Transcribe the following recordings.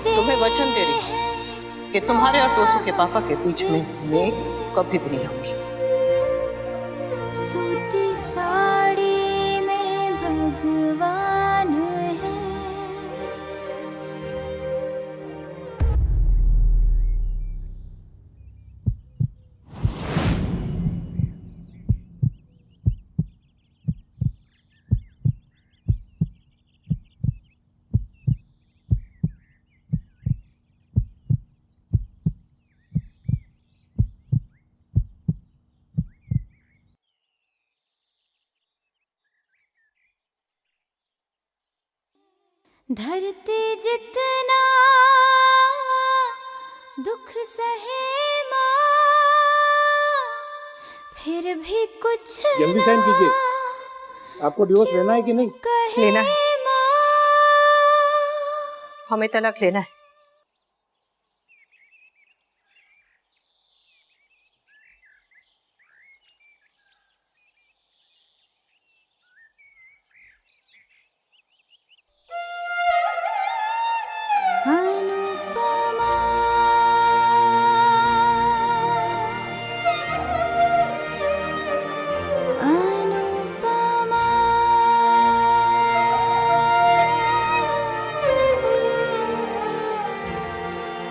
तुम्हें वचन दे रही हूँ कि तुम्हारे और टोसू के पापा के बीच में मैं कभी भी नहीं आऊंगी। सूती साड़ी में भगवान है। धरती जितना दुख सहे माँ, फिर भी कुछ जल्दी साइन कीजिए। आपको डिवोर्स लेना है कि नहीं? लेना है, हमें तलाक लेना है। अनुपमा अनुपमा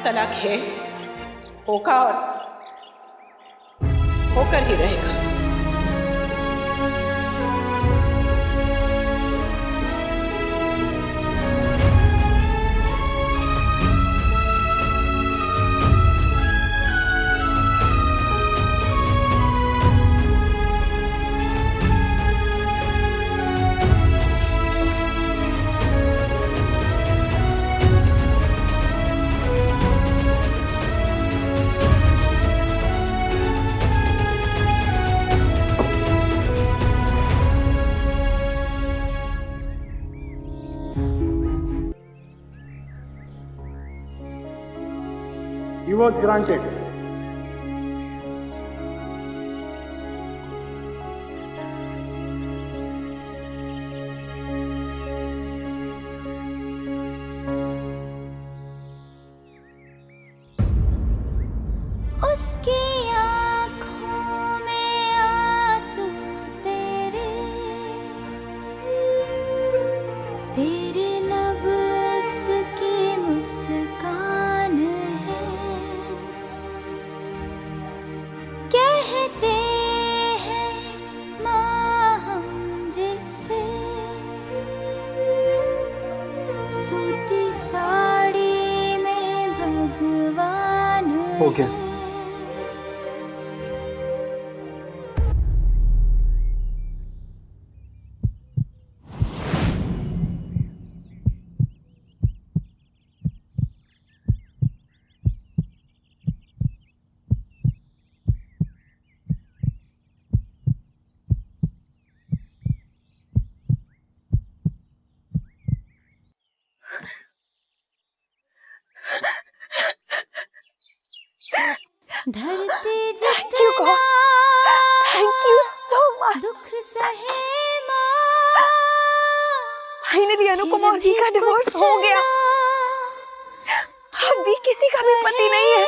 तलाक है, होगा और होकर ही रहेगा। Divorce granted. उसकी आँखों में आंसू तेरे, तेरे लब उसकी मुस्कान है। कहते हैं माँ हम जैसे, सूती साड़ी में भगवान हो गया। है। धरती जितना Thank you so much. दुख सहे माँ, फाइनली अनुपमा और वी का डिवोर्स हो गया। अब वी किसी का भी पति नहीं है।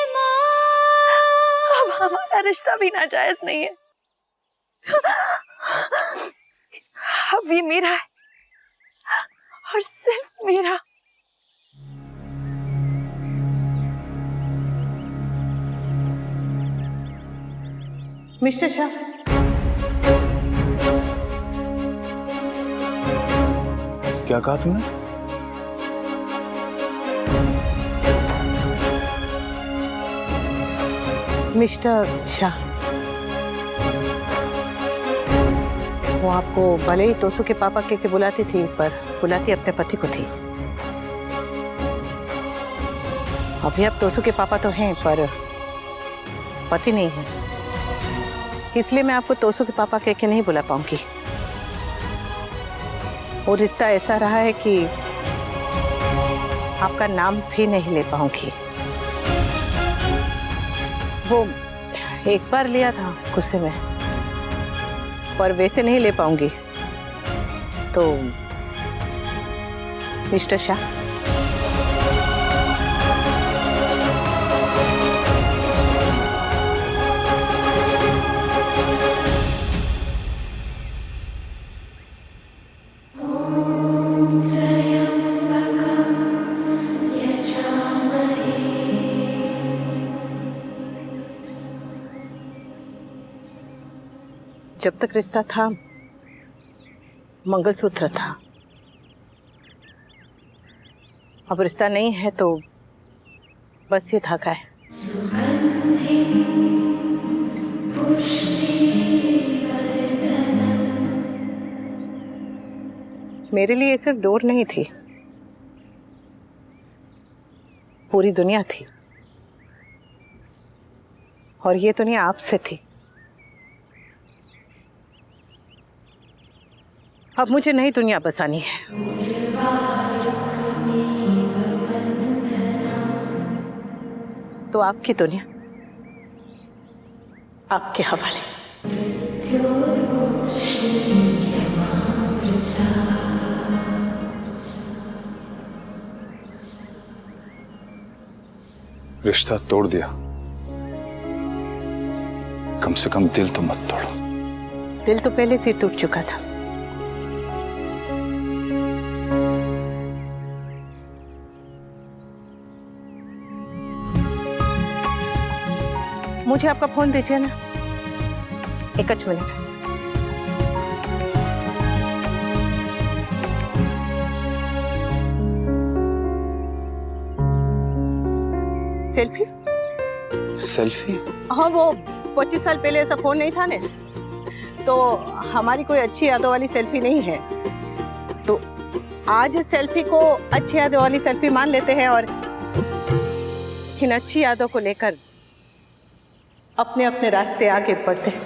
अब हमारा रिश्ता भी नाजायज नहीं है। अब वी मेरा है और सिर्फ मेरा। मिस्टर शाह, क्या कहा तुमने? मिस्टर शाह, वो आपको भले ही तोसू के पापा के बुलाती थी, पर बुलाती अपने पति को थी। अभी आप तोसू के पापा तो हैं, पर पति नहीं है, इसलिए मैं आपको तोसू के पापा कह के नहीं बुला पाऊंगी। वो रिश्ता ऐसा रहा है कि आपका नाम भी नहीं ले पाऊंगी। वो एक बार लिया था गुस्से में, पर वैसे नहीं ले पाऊंगी। तो मिस्टर शाह, जब तक रिश्ता था मंगलसूत्र था, अब रिश्ता नहीं है तो बस ये धागा है। मेरे लिए सिर्फ डोर नहीं थी, पूरी दुनिया थी, और ये दुनिया आपसे थी। अब मुझे नई दुनिया बसानी है। तो आपकी दुनिया आपके हवाले। रिश्ता तोड़ दिया, कम से कम दिल तो मत तोड़ो। दिल तो पहले से टूट चुका था। मुझे आपका फोन दीजिए ना, एक मिनट। सेल्फी? सेल्फी? हाँ, वो 25 साल पहले ऐसा फोन नहीं था ने, तो हमारी कोई अच्छी यादों वाली सेल्फी नहीं है, तो आज इस सेल्फी को अच्छी यादों वाली सेल्फी मान लेते हैं और इन अच्छी यादों को लेकर अपने अपने रास्ते आगे बढ़ते हैं।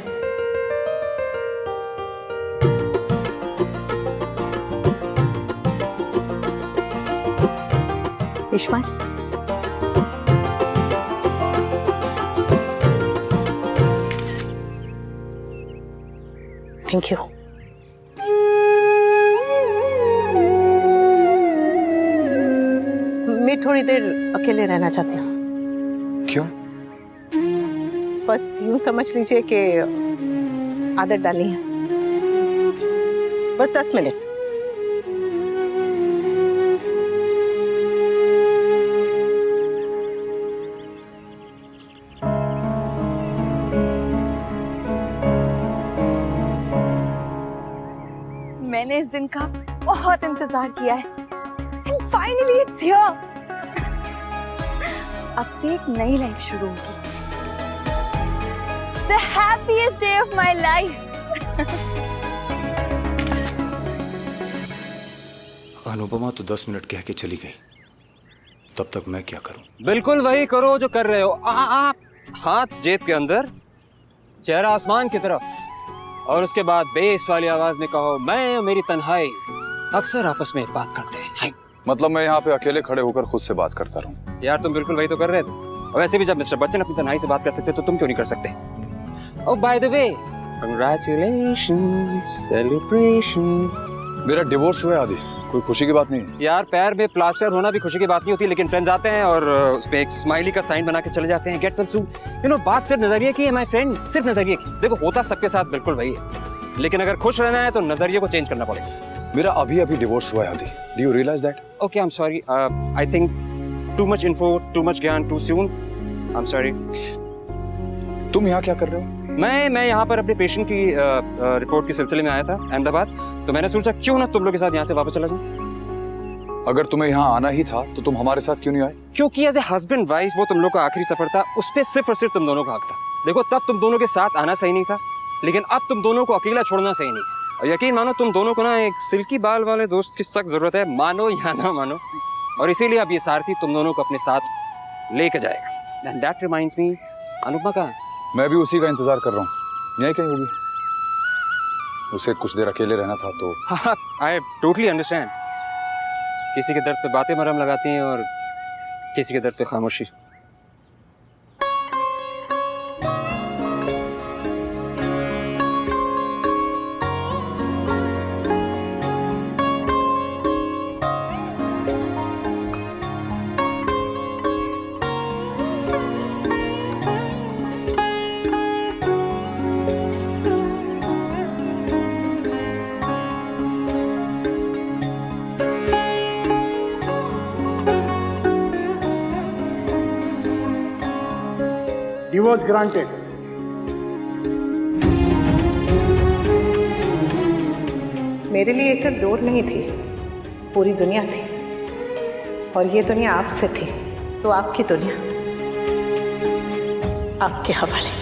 Ismail, thank you. मैं थोड़ी देर अकेले रहना चाहती हूँ। क्यों? बस यूं समझ लीजिए कि आदत डालनी है। बस 10 मिनट। मैंने इस दिन का बहुत इंतजार किया है। And finally it's here. अब से एक नई लाइफ शुरू होगी। The happiest day of my life. Anupama तो 10 मिनट कह के चली गई, तब तक मैं क्या करूं? बिल्कुल वही करो जो कर रहे हो। हाथ जेब के अंदर, चेहरा आसमान की तरफ, और उसके बाद बेस वाली आवाज में कहो, मैं और मेरी तन्हाई अक्सर आपस में बात करते हैं। मतलब मैं यहाँ पे अकेले खड़े होकर खुद से बात करता रहूं? यार तुम बिल्कुल वही तो कर रहे थे। और वैसे भी जब मिस्टर बच्चन अपनी तन्हाई से बात कर सकते तो तुम क्यों नहीं कर सकते? Oh by the way, congratulations, celebration. मेरा डिवोर्स हुआ है आदि, कोई खुशी की बात नहीं है। यार पैर में प्लास्टर होना भी खुशी की बात नहीं होती, लेकिन फ्रेंड्स आते हैं और उस पे एक स्माइली का साइन बना के चले जाते हैं, get well soon. You know, बात सिर्फ नजरिए की है माय फ्रेंड, सिर्फ नजरिए की। देखो होता सबके साथ बिल्कुल वही है, लेकिन अगर खुश रहना है तो नजरिए को चेंज करना पड़ेगा। मेरा अभी अभी डिवोर्स हुआ है आदि, do you realise that? Okay, I am sorry, I think too much info, too much gyan too soon, I am sorry. तुम यहाँ क्या कर रहे हो? मैं यहाँ पर अपने पेशेंट की रिपोर्ट के सिलसिले में आया था अहमदाबाद, तो मैंने सोचा क्यों ना तुम लोग के साथ यहाँ से वापस चला जाऊँ। अगर तुम्हें यहाँ आना ही था तो तुम हमारे साथ क्यों नहीं आए? क्योंकि एज ए हस्बैंड वाइफ वो तुम लोग का आखिरी सफर था, उस पर सिर्फ और सिर्फ तुम दोनों का हक था। देखो तब तुम दोनों के साथ आना सही नहीं था, लेकिन अब तुम दोनों को अकेला छोड़ना सही नहीं। और यकीन मानो तुम दोनों को ना एक सिल्की बाल वाले दोस्त की सख्त जरूरत है, मानो या ना मानो, और इसीलिए अब ये सारथी तुम दोनों को अपने साथ लेके जाएगा। And that reminds me, Anupama कहाँ? मैं भी उसी का इंतजार कर रहा हूँ, यहीं कहीं होगी। उसे कुछ देर अकेले रहना था तो। हाँ, आई टोटली अंडरस्टैंड। किसी के दर्द पे बातें मरहम लगाती हैं और किसी के दर्द पे खामोशी। Divorce granted. मेरे लिए सिर्फ दूर नहीं थी, पूरी दुनिया थी। और ये दुनिया आपसे थी, तो आपकी दुनिया आपके हवाले।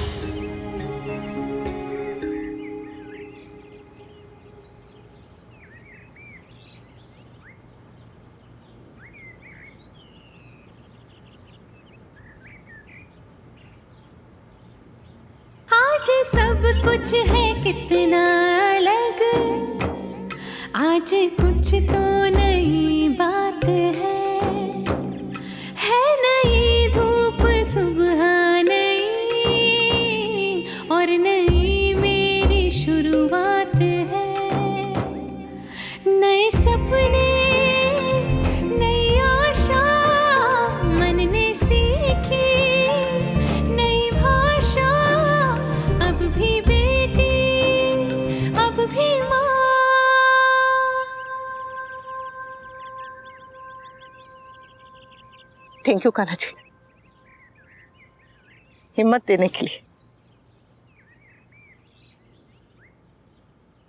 आज सब कुछ है कितना अलग, आज कुछ तो नई बात है नई धूप सुबह नई, और नई मेरी शुरुआत है। नए सपने नई आशा मन ने सीखी, नई भाषा अब भी बेटी अब भी माँ। थैंक यू कान्हा जी, हिम्मत देने के लिए।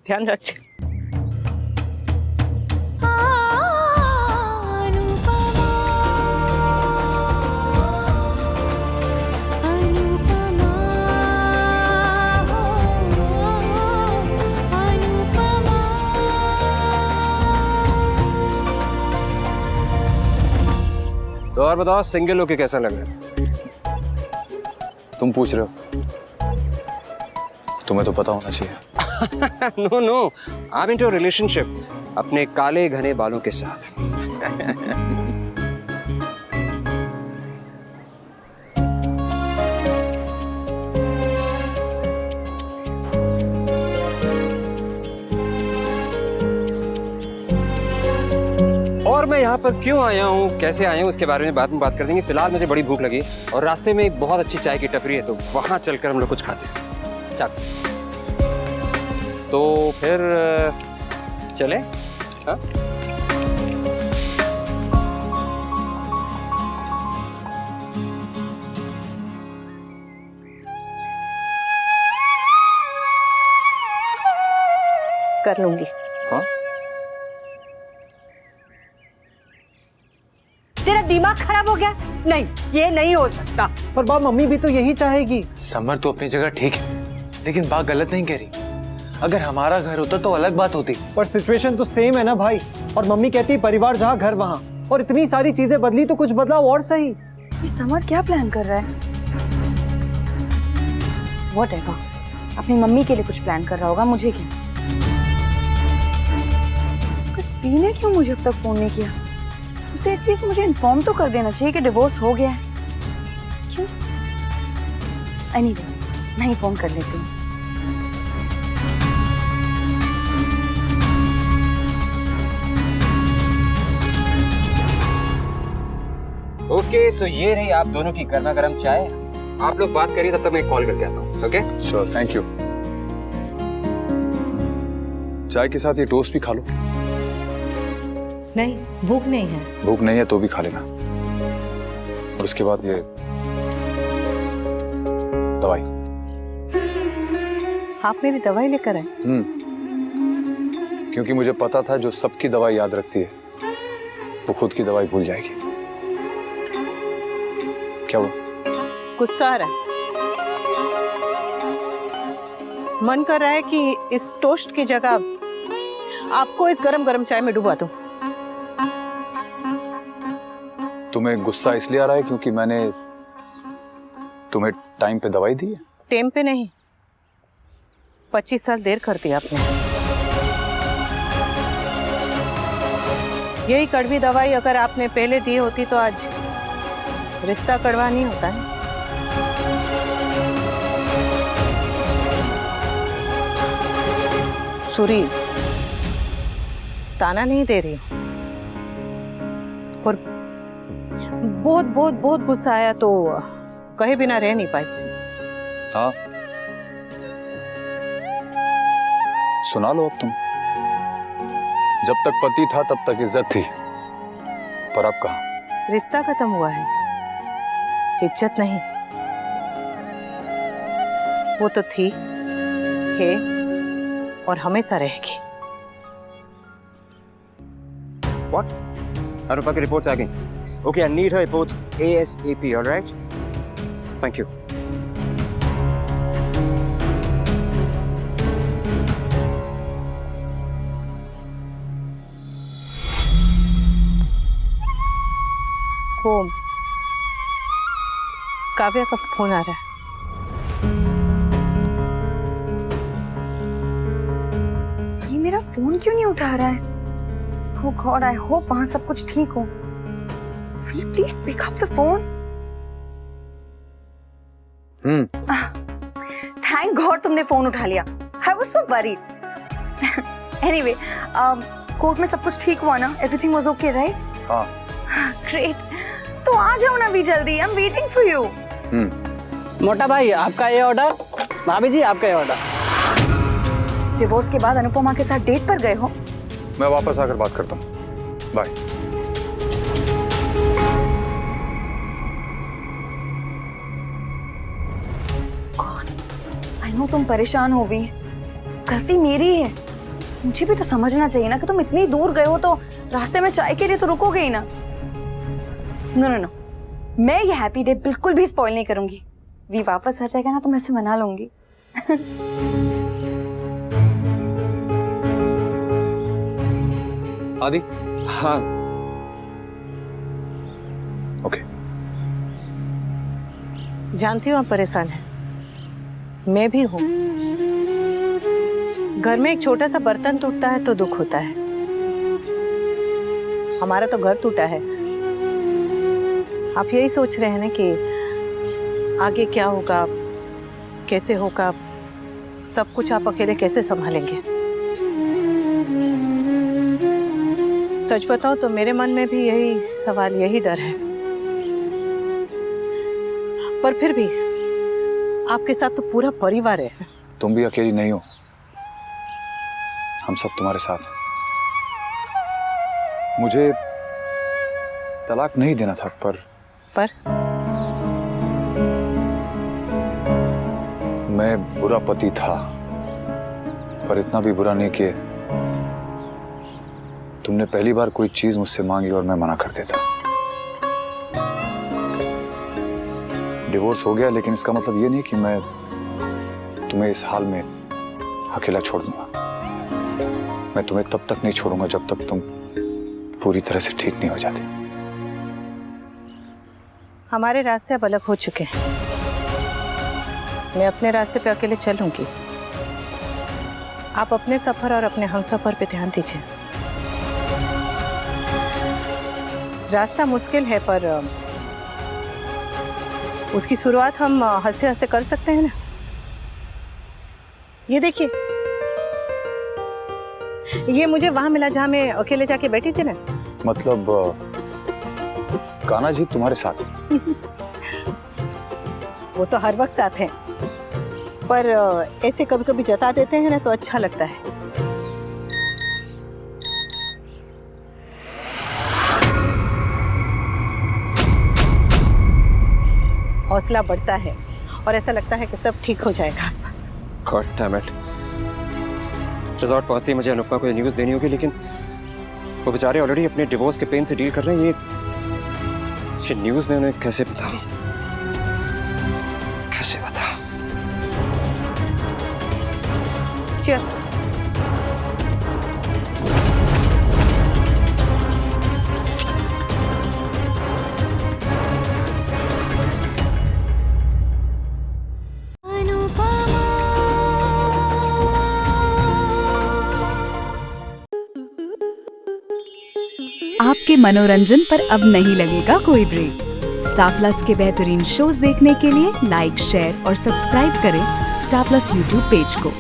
ध्यान रखिए। तो और बताओ, सिंगल होके कैसा लग रहा है? तुम पूछ रहे हो, तुम्हें तो पता होना चाहिए। No no, I am into relationship अपने काले घने बालों के साथ। और मैं यहाँ पर क्यों आया हूँ, कैसे आया हूँ, उसके बारे में बाद में बात कर देंगे। फिलहाल मुझे बड़ी भूख लगी और रास्ते में एक बहुत अच्छी चाय की टपरी है, तो वहां चलकर हम लोग कुछ खाते हैं। चल, तो फिर चले। हाँ? कर लूंगी। हाँ? तेरा दिमाग खराब हो गया? नहीं, ये नहीं हो सकता। पर बा मम्मी भी तो यही चाहेगी। समर तो अपनी जगह ठीक है, लेकिन बात गलत नहीं कह रही। अगर हमारा घर होता तो अलग बात होती। पर सिचुएशन तो सेम है ना भाई। और मम्मी कहती है परिवार जहाँ घर वहाँ, और इतनी सारी चीजें बदली तो कुछ बदलाव और सही। ये समर क्या प्लान कर रहा है? Whatever, अपनी मम्मी के लिए कुछ प्लान कर रहा होगा, मुझे क्या। वी ने क्यों मुझे अब तक फोन नहीं किया? उसे एटलीस्ट मुझे इन्फॉर्म तो कर देना चाहिए कि डिवोर्स हो गया है। क्यों? एनीवे, मैं ही फोन कर लेती हूँ। ओके, सो ये रही आप दोनों की गर्मा गर्म चाय। आप लोग बात करिए, तब तक मैं कॉल करके आता हूँ। ओके? Sure, thank you. चाय के साथ ये टोस्ट भी खा लो। नहीं, भूख नहीं है। भूख नहीं है तो भी खा लेना, और उसके बाद ये दवाई। आप मेरी दवाई लेकर आए? क्योंकि मुझे पता था जो सबकी दवाई याद रखती है वो खुद की दवाई भूल जाएगी। क्या वो? गुस्सा आ रहा है? मन कर रहा है कि इस टोस्ट की जगह आपको इस गरम गरम चाय में डुबा दूं। तुम्हें गुस्सा इसलिए आ रहा है क्योंकि मैंने तुम्हें टाइम पे दवाई दी है? टाइम पे नहीं, 25 साल देर कर दी आपने। यही कड़वी दवाई अगर आपने पहले दी होती तो आज रिश्ता कड़वा नहीं होता है। सुरी, ताना नहीं दे रही, और बहुत बहुत बहुत गुस्सा आया तो कहे बिना रह नहीं पाई। हाँ, सुना लो अब तुम। जब तक पति था तब तक इज्जत थी, पर अब कहाँ? रिश्ता खत्म हुआ है, इज्जत नहीं। वो तो थी, है और हमेशा रहेगी। What? अनुपा की रिपोर्ट्स आ गई. Okay, I need her reports ASAP. All right? Thank you. वो काव्या का फोन आ रहा है. ये मेरा फोन क्यों नहीं उठा रहा है? Oh God, I hope वहाँ सब कुछ ठीक हो. Will you please pick up the phone? Thank God तुमने फोन उठा लिया. I was so worried. Anyway, court में सब कुछ ठीक हुआ ना? Everything was okay, right? हाँ. Great. तो आ जाओ ना भी जल्दी. I'm waiting for you. मोटा भाई आपका ये ऑर्डर. भाभी जी आपका ये ऑर्डर. डिवोर्स के बाद अनुपमा के साथ डेट पर गए हो? मैं वापस आकर बात करता हूँ. बाय. आई नो तुम परेशान हो भी. गलती मेरी है. मुझे भी तो समझना चाहिए ना कि तुम इतनी दूर गए हो तो रास्ते में चाय के लिए तो रुकोगे ही ना. नो नो नो, मैं ये हैप्पी डे बिल्कुल भी स्पॉइल नहीं करूंगी. वी वापस आ जाएगा ना तो मैं इसे मना लूंगी. आदि. हाँ. ओके. जानती हूँ आप परेशान हैं. मैं भी हूँ. घर में एक छोटा सा बर्तन टूटता है तो दुख होता है. हमारा तो घर टूटा है. आप यही सोच रहे हैं ना कि आगे क्या होगा, कैसे होगा, सब कुछ आप अकेले कैसे संभालेंगे. सच बताओ तो मेरे मन में भी यही सवाल, यही डर है. पर फिर भी आपके साथ तो पूरा परिवार है. तुम भी अकेली नहीं हो. हम सब तुम्हारे साथ हैं. मुझे तलाक नहीं देना था पर मैं बुरा पति था. पर इतना भी बुरा नहीं कि तुमने पहली बार कोई चीज मुझसे मांगी और मैं मना कर देता. डिवोर्स हो गया लेकिन इसका मतलब ये नहीं कि मैं तुम्हें इस हाल में अकेला छोड़ दूंगा. मैं तुम्हें तब तक नहीं छोड़ूंगा जब तक तुम पूरी तरह से ठीक नहीं हो जाते. हमारे रास्ते अब अलग हो चुके हैं. मैं अपने रास्ते पे अकेले चलूंगी. आप अपने सफर और अपने हमसफर पे ध्यान दीजिए. रास्ता मुश्किल है पर उसकी शुरुआत हम हंसते हंसते कर सकते हैं ना. ये देखिए, ये मुझे वहां मिला जहां मैं अकेले जाके बैठी थी ना. मतलब कान्हा जी तुम्हारे साथ हैं? वो तो हर वक्त साथ हैं, पर ऐसे कभी कभी जता देते हैं ना तो अच्छा लगता है. हौसला बढ़ता है और ऐसा लगता है कि सब ठीक हो जाएगा. God damn it. रिजॉर्ट पहुंचते ही मुझे अनुपमा को ये न्यूज़ देनी होगी, लेकिन वो बेचारे ऑलरेडी अपने डिवोर्स के पेन से डील कर रहे हैं. ये न्यूज़ मैं उन्हें कैसे बताऊं? कैसे बताऊं? चल. आपके मनोरंजन पर अब नहीं लगेगा कोई ब्रेक. स्टार प्लस के बेहतरीन शोज देखने के लिए लाइक, शेयर और सब्सक्राइब करें स्टार प्लस यूट्यूब पेज को.